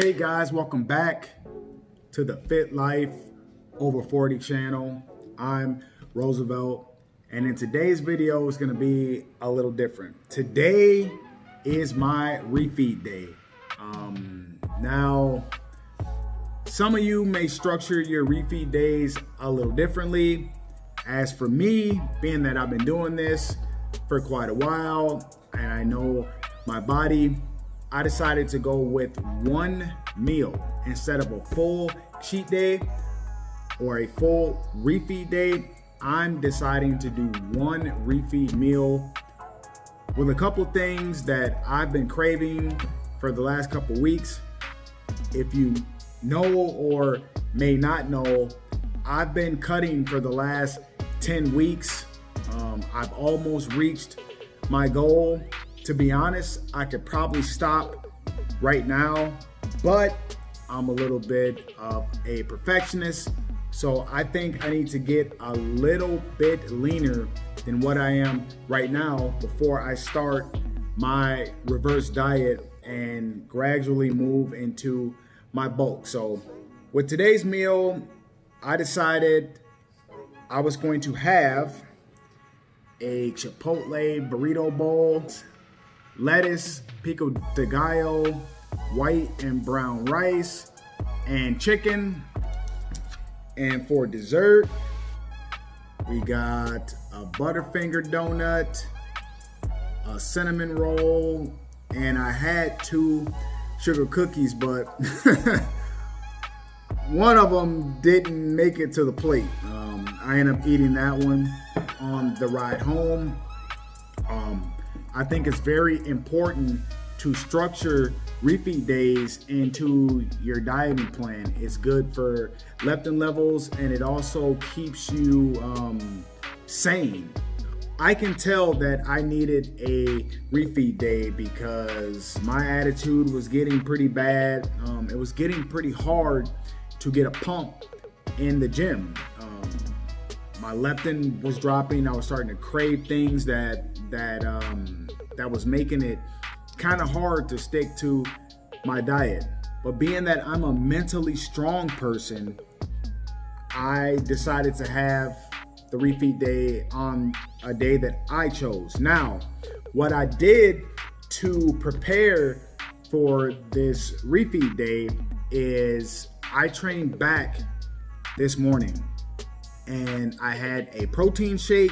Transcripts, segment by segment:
Hey guys, welcome back to the Fit Life Over 40 channel. I'm Roosevelt, and in today's video is going to be a little different. Today is my refeed day. Now, some of you may structure your refeed days a little differently. As for me, being that I've been doing this for quite a while and I know my body, I decided to go with one meal instead of a full cheat day or a full refeed day. I'm deciding to do one refeed meal with a couple things that I've been craving for the last couple weeks. If you know or may not know, I've been cutting for the last 10 weeks. I've almost reached my goal. To be honest, I could probably stop right now, but I'm a little bit of a perfectionist. So I think I need to get a little bit leaner than what I am right now before I start my reverse diet and gradually move into my bulk. So with today's meal, I decided I was going to have a Chipotle burrito bowl, lettuce, pico de gallo, white and brown rice, and chicken. And for dessert, we got a Butterfinger donut, a cinnamon roll, and I had 2 sugar cookies, but one of them didn't make it to the plate. I ended up eating that one on the ride home. I think it's very important to structure refeed days into your dieting plan. It's good for leptin levels, and it also keeps you sane. I can tell that I needed a refeed day because my attitude was getting pretty bad. It was getting pretty hard to get a pump in the gym. My leptin was dropping. I was starting to crave things that was making it kind of hard to stick to my diet. But being that I'm a mentally strong person, I decided to have the refeed day on a day that I chose. Now, what I did to prepare for this refeed day is I trained back this morning and I had a protein shake.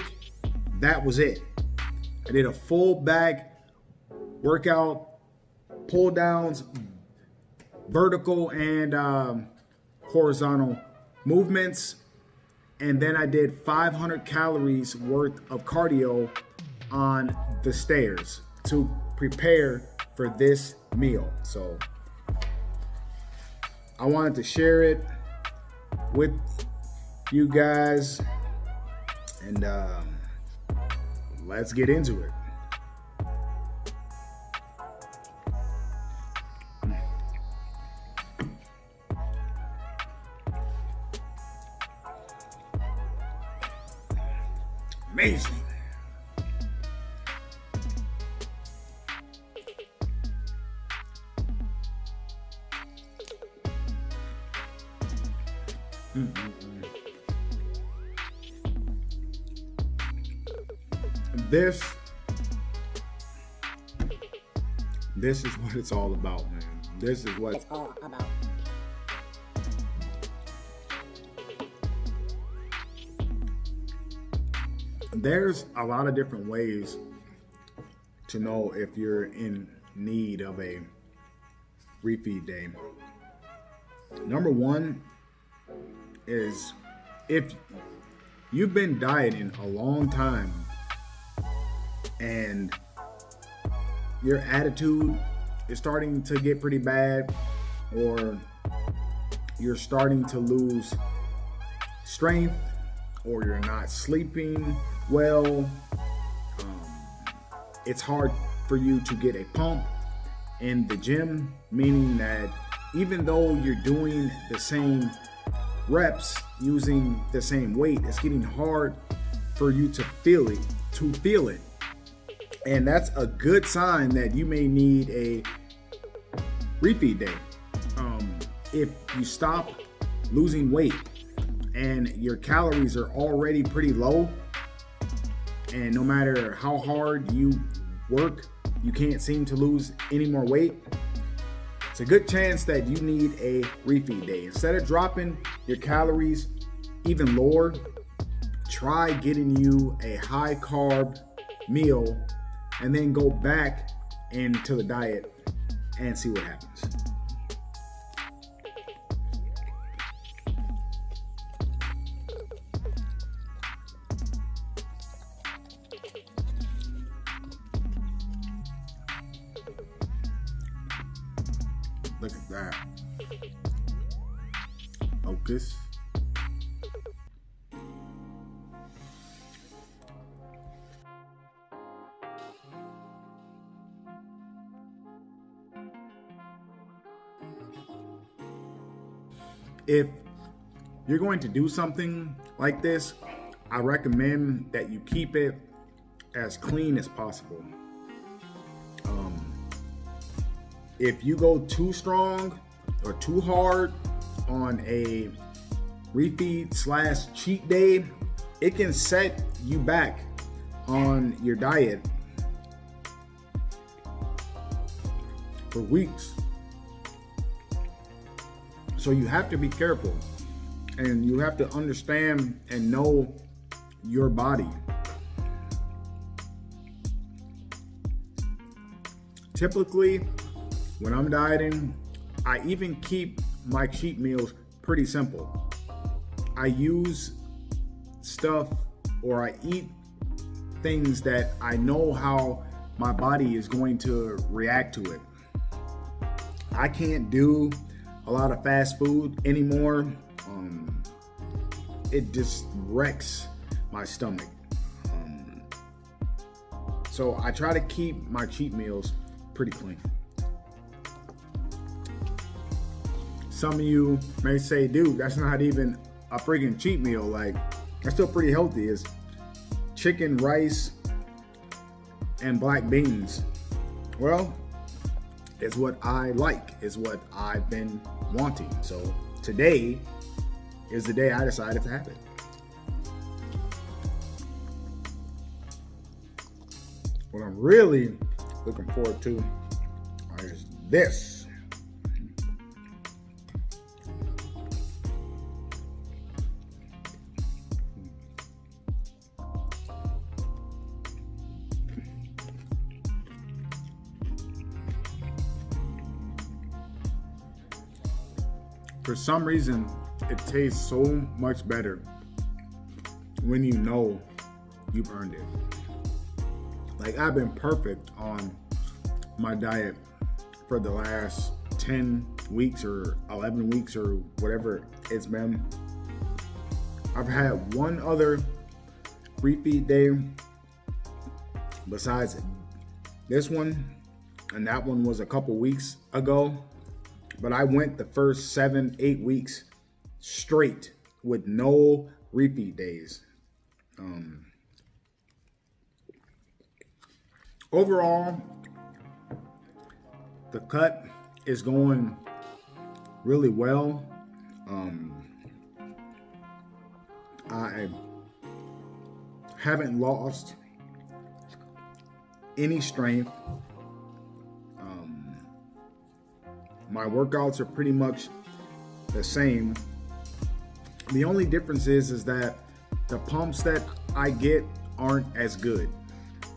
That was it. I did a full back workout, pull downs, vertical and horizontal movements. And then I did 500 calories worth of cardio on the stairs to prepare for this meal. So I wanted to share it with you guys, and let's get into it. Amazing. This is what it's all about, man. This is what it's all about. There's a lot of different ways to know if you're in need of a refeed day. Number one is if you've been dieting a long time and your attitude is starting to get pretty bad, or you're starting to lose strength, or you're not sleeping well, it's hard for you to get a pump in the gym, meaning that even though you're doing the same reps using the same weight, it's getting hard for you to feel it. And that's a good sign that you may need a refeed day. if you stop losing weight and your calories are already pretty low, and no matter how hard you work, you can't seem to lose any more weight, it's a good chance that you need a refeed day. Instead of dropping your calories even lower, try getting you a high carb meal and then go back into the diet and see what happens. Look at that. Focus. If you're going to do something like this, I recommend that you keep it as clean as possible. If you go too strong or too hard on a refeed / cheat day, it can set you back on your diet for weeks. So you have to be careful, and you have to understand and know your body. Typically, when I'm dieting, I even keep my cheat meals pretty simple. I use stuff, or I eat things that I know how my body is going to react to it. I can't do a lot of fast food anymore. It just wrecks my stomach. So I try to keep my cheat meals pretty clean. Some of you may say, dude, that's not even a freaking cheat meal. Like, that's still pretty healthy. It's chicken, rice, and black beans. Well, it's what I like. It's what I've been wanting. So today is the day I decided to have it. What I'm really looking forward to is this. For some reason, it tastes so much better when you know you've earned it. Like, I've been perfect on my diet for the last 10 weeks or 11 weeks or whatever it's been. I've had one other refeed day besides this one, and that one was a couple weeks ago. But I went the first 7-8 weeks straight with no refeed days. Overall, the cut is going really well. I haven't lost any strength. My workouts are pretty much the same. The only difference is that the pumps that I get aren't as good.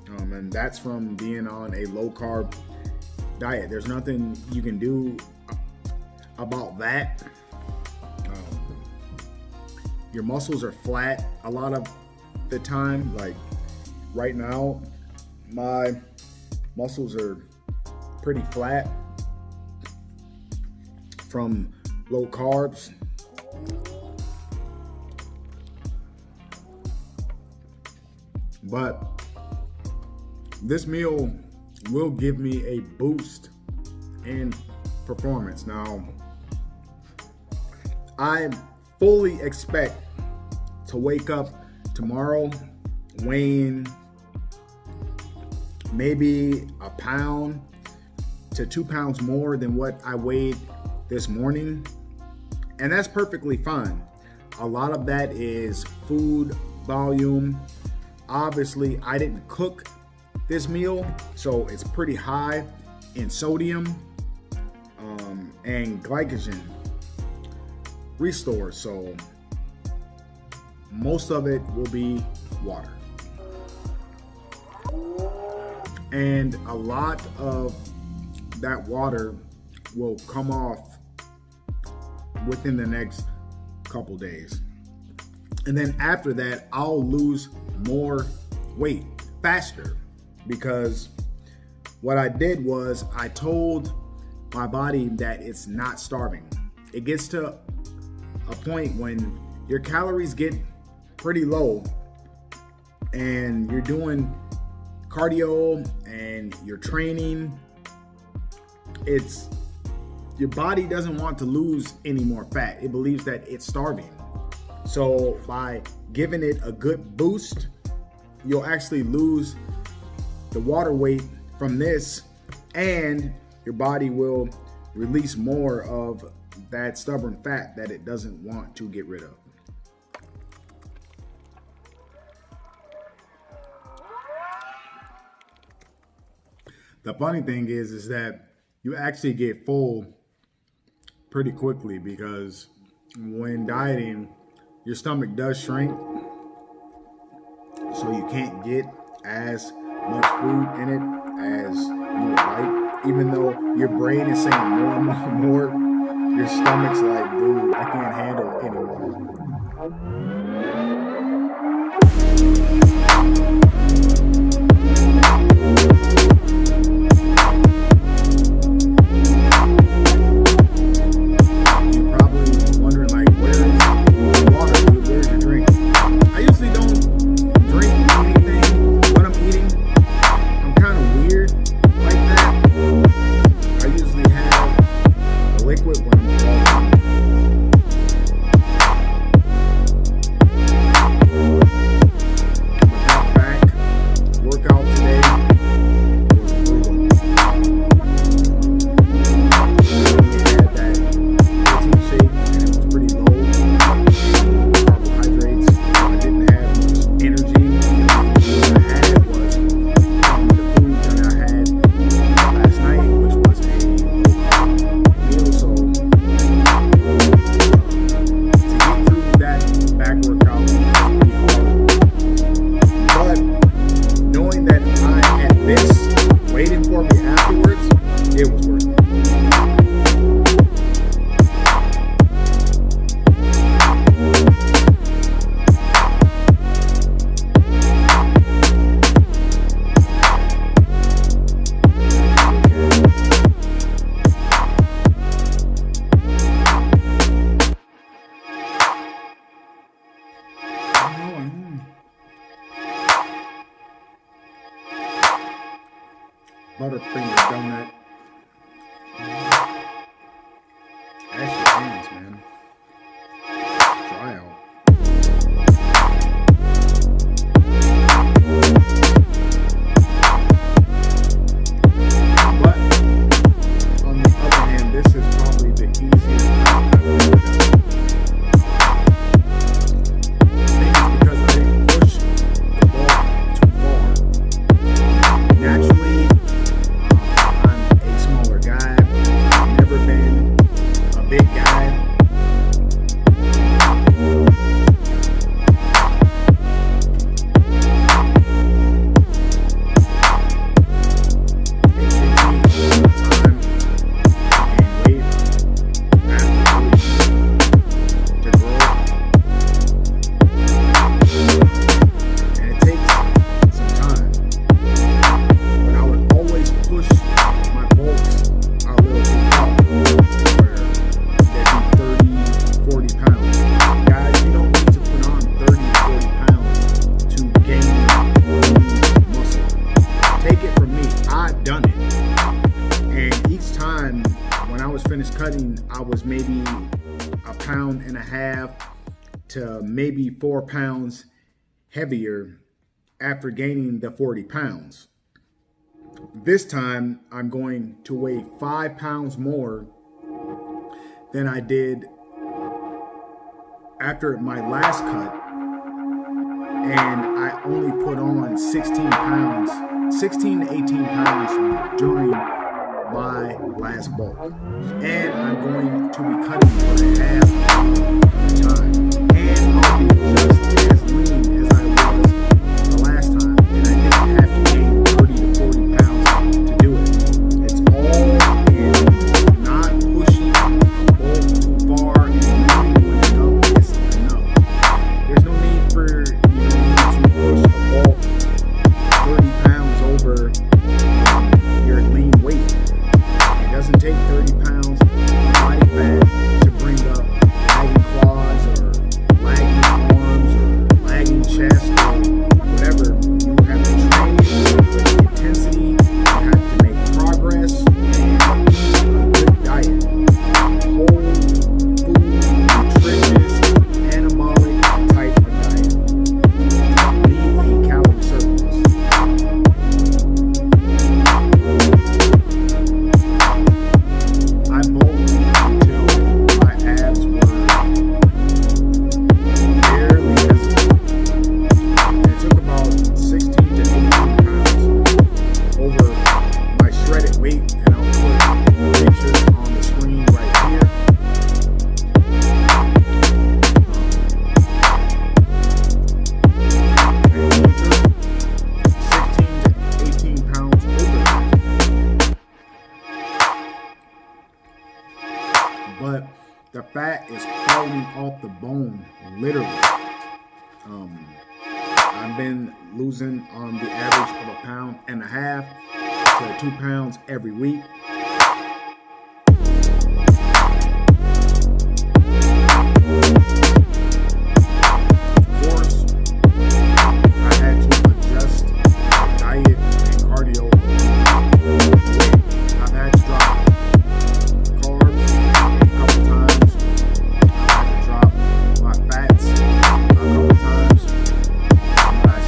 And that's from being on a low carb diet. There's nothing you can do about that. Your muscles are flat a lot of the time. Like right now, my muscles are pretty flat from low carbs. But this meal will give me a boost in performance. Now, I fully expect to wake up tomorrow weighing maybe 1 pound to 2 pounds more than what I weighed this morning, and that's perfectly fine. A lot of that is food volume. Obviously, I didn't cook this meal, so it's pretty high in sodium and glycogen restore. So most of it will be water. And a lot of that water will come off within the next couple days. And then after that, I'll lose more weight faster, because what I did was I told my body that it's not starving. It gets to a point when your calories get pretty low and you're doing cardio and you're training. Your body doesn't want to lose any more fat. It believes that it's starving. So by giving it a good boost, you'll actually lose the water weight from this, and your body will release more of that stubborn fat that it doesn't want to get rid of. The funny thing is that you actually get full pretty quickly, because when dieting, your stomach does shrink, so you can't get as much food in it as you would like. Even though your brain is saying more and more and more, your stomach's like, dude, I can't handle it anymore. Butterfinger donut. Ash your hands, man. Dry out. But on the other hand, this is probably the easiest I've ever done. I think it's because I didn't push the ball too far. Naturally, I'm a smaller guy. I've never been a big guy. Finished cutting, I was maybe 1.5 pounds to maybe 4 pounds heavier after gaining the 40 pounds. This time I'm going to weigh 5 pounds more than I did after my last cut, and I only put on 16 to 18 pounds during my last bulk. And I'm going to be cutting for half the time. And I'll be just as lean as I was the last time, and I didn't have to gain 30 to 40 pounds to do it. It's all in not pushing a bulk too far and knowing when enough is enough. There's no need for to push a bulk 30 pounds over your lean weight. It doesn't take 30 pounds of body fat to bring up lagging quads or lagging arms or lagging chest or whatever. You have to train with intensity, you have to make progress, and a good diet. Whole food, nutritious, anabolic type of diet. Leave a calorie surplus. I bulked until my abs were barely visible. And it took about 16 to 18 pounds over my shredded weight, and I'll put pictures on the screen right here. And 16 to 18 pounds over that. But the fat is falling off the bone, literally. I've been losing the average of 1.5 pounds to 2 pounds every week. Of course, I had to adjust my diet and cardio. I've had to drop carbs a couple times. I've had to drop my fats a couple times. But I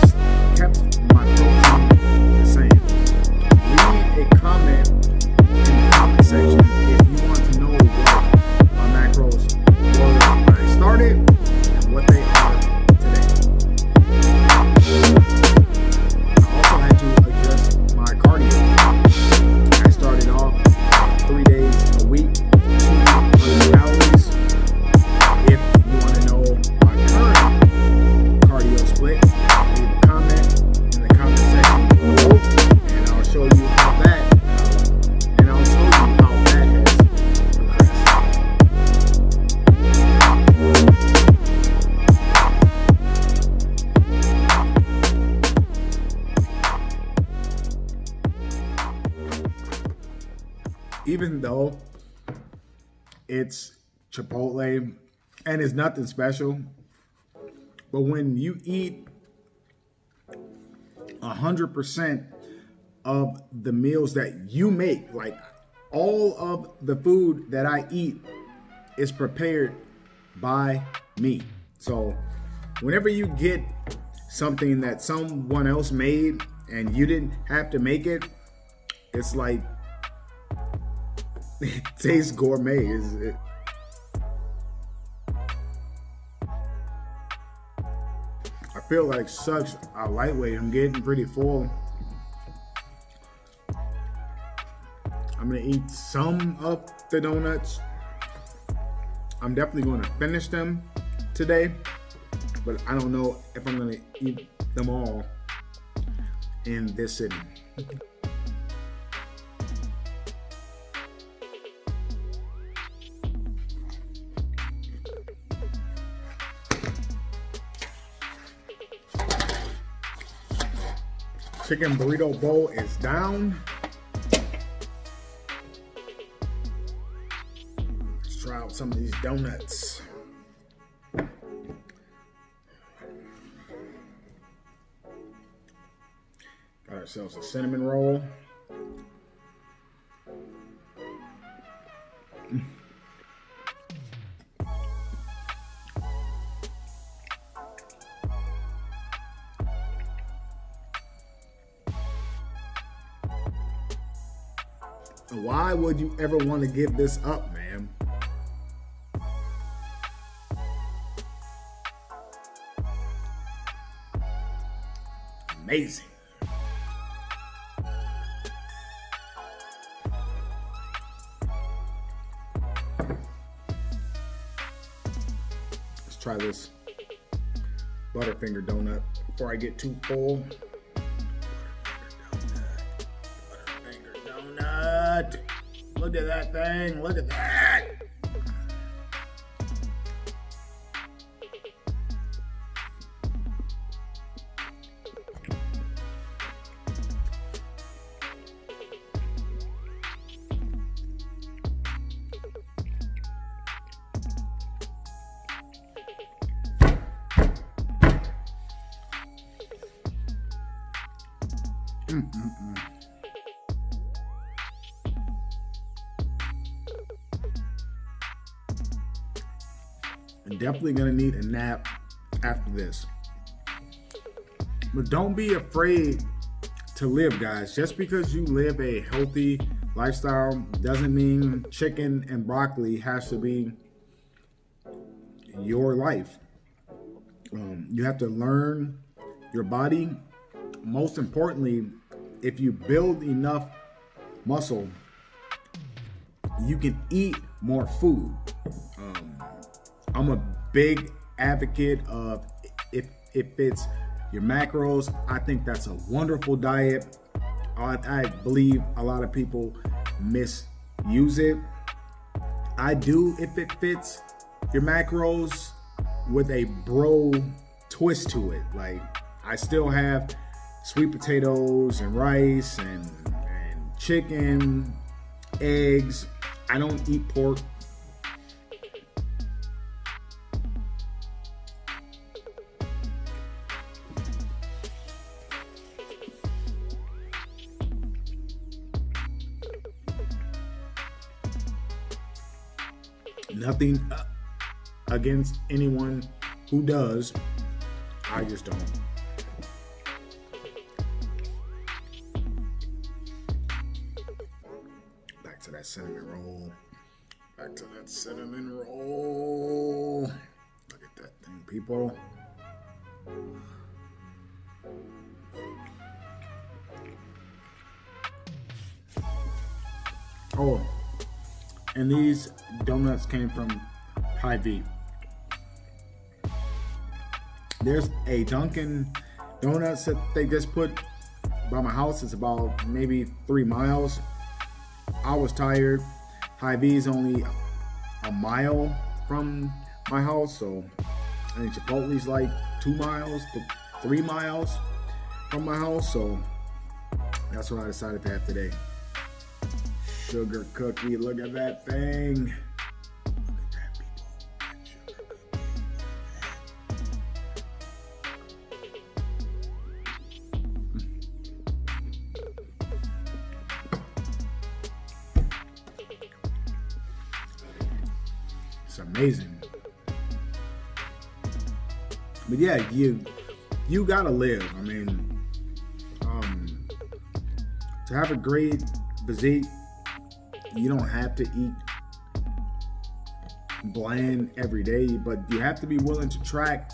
kept my protein the same. Leave a comment in the comment section if you want to know what my macros were when I started and what they are today. I also had to adjust my cardio. I started off 3 days a week, 200 calories. If you want to know my current cardio split, leave a comment in the comment section below, and I'll show you how that has progressed. Even though it's Chipotle and it's nothing special, but when you eat 100% of the meals that you make, like all of the food that I eat is prepared by me. So whenever you get something that someone else made and you didn't have to make it, it's like it tastes gourmet. I feel like such a lightweight. I'm getting pretty full. I'm gonna eat some of the donuts. I'm definitely going to finish them today, but I don't know if I'm gonna eat them all in this sitting. Chicken burrito bowl is down. Let's try out some of these donuts. Got ourselves a cinnamon roll. Why would you ever want to give this up, man? amazing. Let's try this Butterfinger donut before I get too full. Butterfinger donut. Look at that thing. Look at that. I'm definitely gonna need a nap after this. But don't be afraid to live, guys. Just because you live a healthy lifestyle doesn't mean chicken and broccoli has to be your life. You have to learn your body. Most importantly, if you build enough muscle, you can eat more food. I'm a big advocate of if it's your macros, I think that's a wonderful diet. I believe a lot of people misuse it. I do if it fits your macros with a bro twist to it. Like, I still have sweet potatoes and rice and chicken, eggs. I don't eat pork. Nothing against anyone who does. I just don't. Back to that cinnamon roll. Back to that cinnamon roll. Look at that thing, people. Oh, and these donuts came from Hyvee. There's a Dunkin' Donuts that they just put by my house. It's about maybe 3 miles. I was tired. Hyvee's only a mile from my house, so I think Chipotle's like 2 miles to 3 miles from my house, so that's what I decided to have today. Sugar cookie, look at that thing. Look at that, people. Sugar cookie. It's amazing. But yeah, you gotta live. I mean, to have a great physique, you don't have to eat bland every day, but you have to be willing to track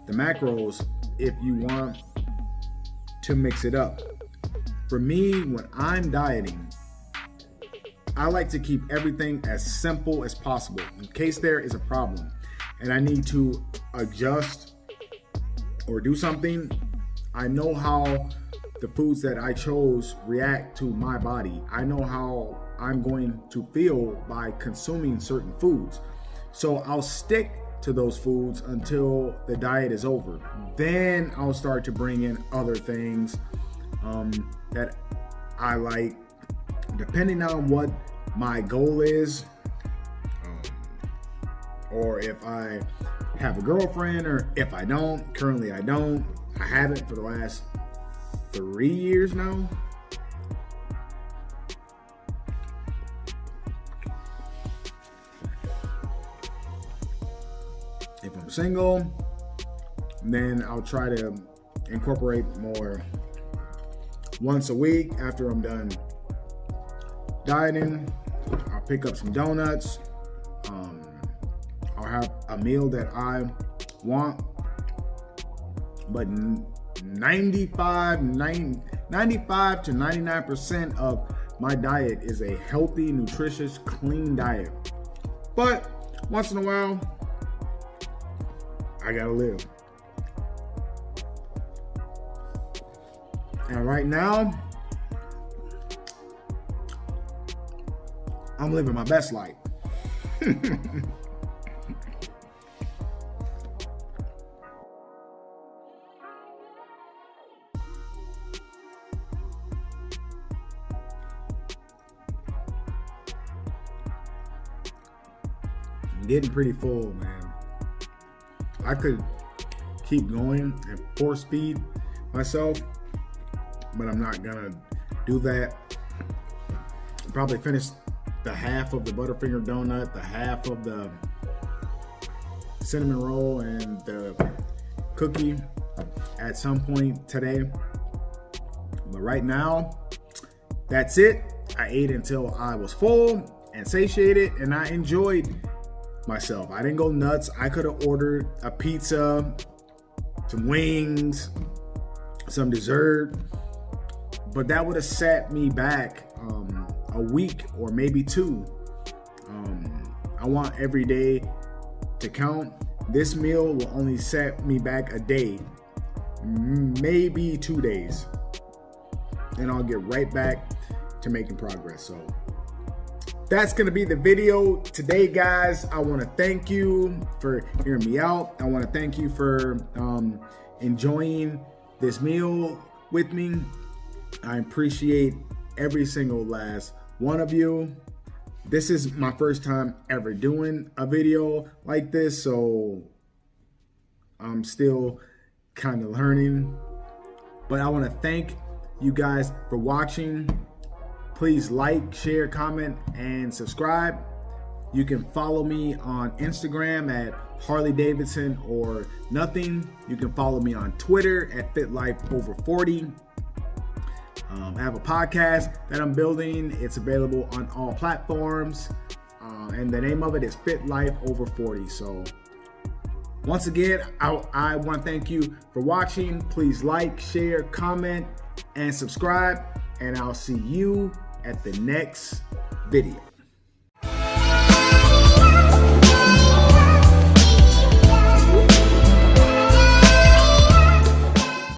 the macros if you want to mix it up. For me, when I'm dieting, I like to keep everything as simple as possible in case there is a problem and I need to adjust or do something. I know how the foods that I chose react to my body. I know how I'm going to feel by consuming certain foods. So I'll stick to those foods until the diet is over. Then I'll start to bring in other things that I like, depending on what my goal is. Or if I have a girlfriend, or if I don't. Currently I don't. I haven't for the last 3 years now. If I'm single, then I'll try to incorporate more once a week after I'm done dieting. I'll pick up some donuts. I'll have a meal that I want, but 95 to 99% of my diet is a healthy, nutritious, clean diet. But once in a while, I gotta live. And right now, I'm living my best life. I'm getting pretty full, man. I could keep going and force feed myself, but I'm not gonna do that. I'll probably finish the half of the Butterfinger donut, the half of the cinnamon roll, and the cookie at some point today. But right now, that's it. I ate until I was full and satiated, and I enjoyed myself. I didn't go nuts. I could have ordered a pizza, some wings, some dessert, but that would have set me back a week or maybe two. I want every day to count. This meal will only set me back a day, maybe 2 days. Then I'll get right back to making progress. So that's gonna be the video today, guys. I wanna thank you for hearing me out. I wanna thank you for enjoying this meal with me. I appreciate every single last one of you. This is my first time ever doing a video like this, so I'm still kind of learning. But I want to thank you guys for watching. Please like, share, comment, and subscribe. You can follow me on Instagram at Harley Davidson or nothing. You can follow me on Twitter at FitLifeOver40. I have a podcast that I'm building. It's available on all platforms. And the name of it is Fit Life Over 40. So once again, I want to thank you for watching. Please like, share, comment, and subscribe. And I'll see you at the next video.